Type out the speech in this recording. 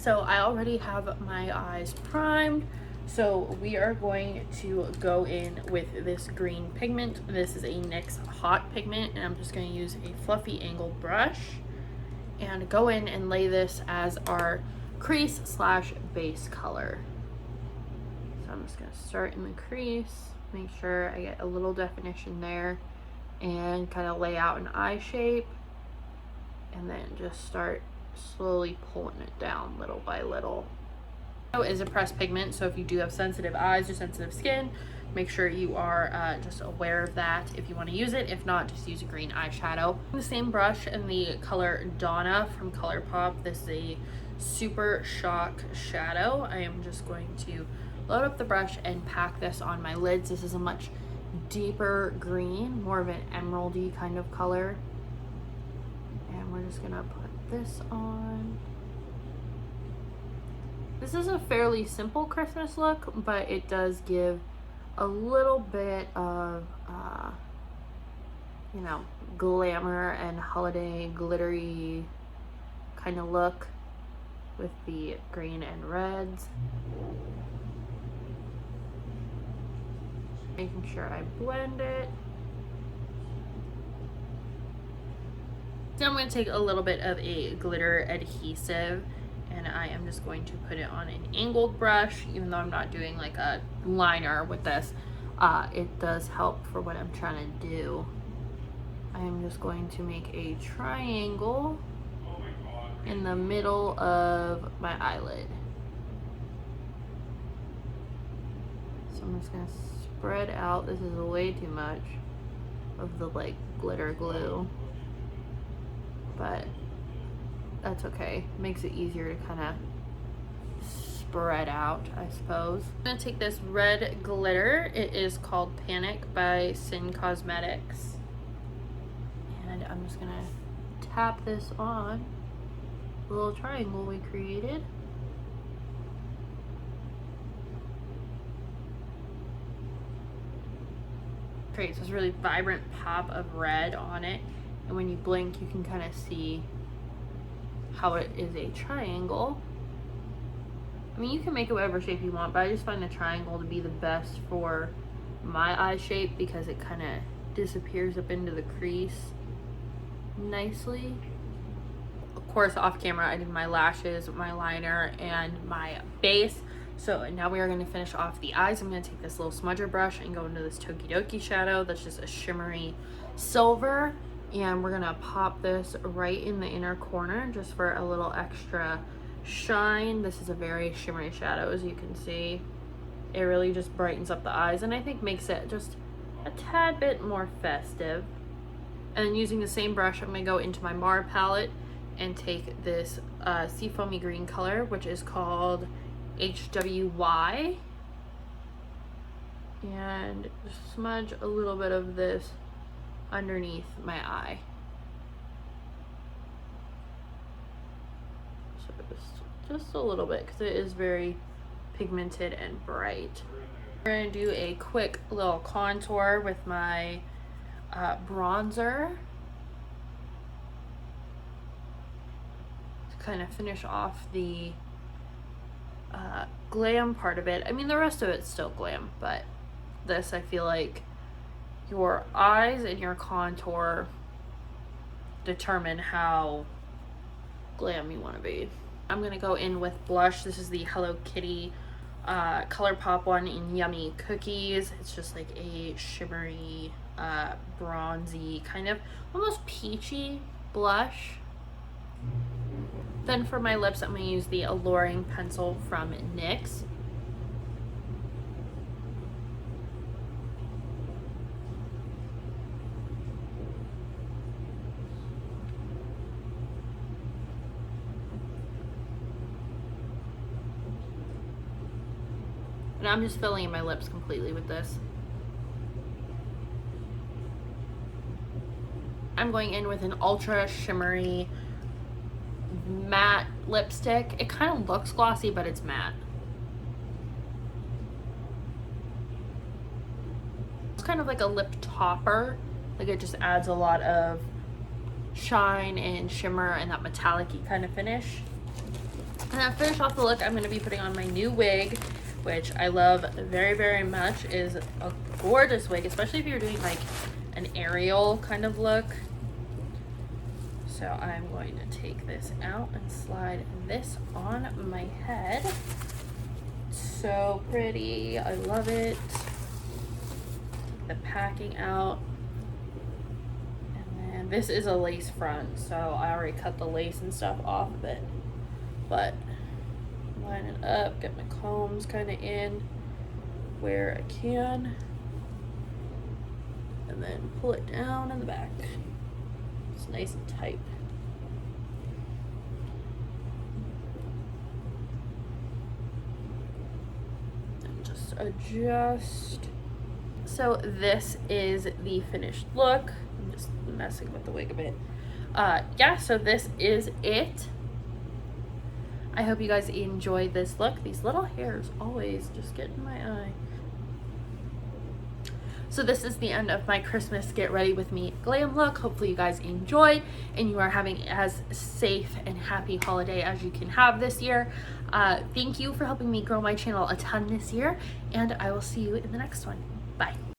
So I already have my eyes primed. So we are going to go in with this green pigment. This is a NYX hot pigment, and I'm just going to use a fluffy angled brush and go in and lay this as our crease slash base color. So I'm just going to start in the crease, make sure I get a little definition there, and kind of lay out an eye shape, and then just start slowly pulling it down little by little. Is a pressed pigment, so if you do have sensitive eyes or sensitive skin, make sure you are just aware of that if you want to use it. If not, just use a green eyeshadow. The same brush in the color Donna from ColourPop. This is a Super Shock shadow. I am just going to load up the brush and pack this on my lids. This is a much deeper green, more of an emeraldy kind of color, and we're just gonna put this on. This is a fairly simple Christmas look, but it does give a little bit of, you know, glamour and holiday glittery kind of look with the green and reds. Making sure I blend it. So I'm going to take a little bit of a glitter adhesive, and I am just going to put it on an angled brush. Even though I'm not doing like a liner with this, it does help for what I'm trying to do. I am just going to make a triangle in the middle of my eyelid. So I'm just going to spread out. This is way too much of the like glitter glue, but that's okay. Makes it easier to kind of spread out, I suppose. I'm gonna take this red glitter. It is called Panic by Sin Cosmetics, and I'm just gonna tap this on the little triangle we created. Creates this really vibrant pop of red on it, and when you blink you can kind of see how it is a triangle. I mean, you can make it whatever shape you want, but I just find the triangle to be the best for my eye shape because it kind of disappears up into the crease nicely. Of course, off camera I did my lashes, my liner, and my base. So now we are going to finish off the eyes. I'm going to take this little smudger brush and go into this Tokidoki shadow that's just a shimmery silver, and we're going to pop this right in the inner corner just for a little extra shine. This is a very shimmery shadow, as you can see. It really just brightens up the eyes and I think makes it just a tad bit more festive. And then using the same brush, I'm going to go into my Mar palette and take this seafoamy green color, which is called HWY, and smudge a little bit of this underneath my eye. So just a little bit because it is very pigmented and bright. We're going to do a quick little contour with my bronzer to kind of finish off the glam part of it. I mean, the rest of it's still glam, but this, I feel like your eyes and your contour determine how glam you want to be. I'm gonna go in with blush. This is the Hello Kitty ColourPop one in Yummy Cookies. It's just like a shimmery, bronzy, kind of almost peachy blush. Then for my lips, I'm going to use the Alluring pencil from NYX. And I'm just filling in my lips completely with this. I'm going in with an ultra shimmery matte lipstick. It kind of looks glossy, but it's matte. It's kind of like a lip topper. Like, it just adds a lot of shine and shimmer and that metallic-y kind of finish. And then finish off the look, I'm going to be putting on my new wig, which I love very, very much. It is a gorgeous wig, especially if you're doing like an aerial kind of look. So I'm going to take this out and slide this on my head. So pretty, I love it. Take the packing out. And then this is a lace front, so I already cut the lace and stuff off of it. But line it up, get my combs kind of in where I can. And then pull it down in the back. It's nice and tight. And just adjust. So this is the finished look. I'm just messing with the wig a bit. Yeah, so this is it. I hope you guys enjoyed this look. These little hairs always just get in my eye. So this is the end of my Christmas Get Ready With Me glam look. Hopefully you guys enjoyed and you are having as safe and happy holiday as you can have this year. Thank you for helping me grow my channel a ton this year, and I will see you in the next one.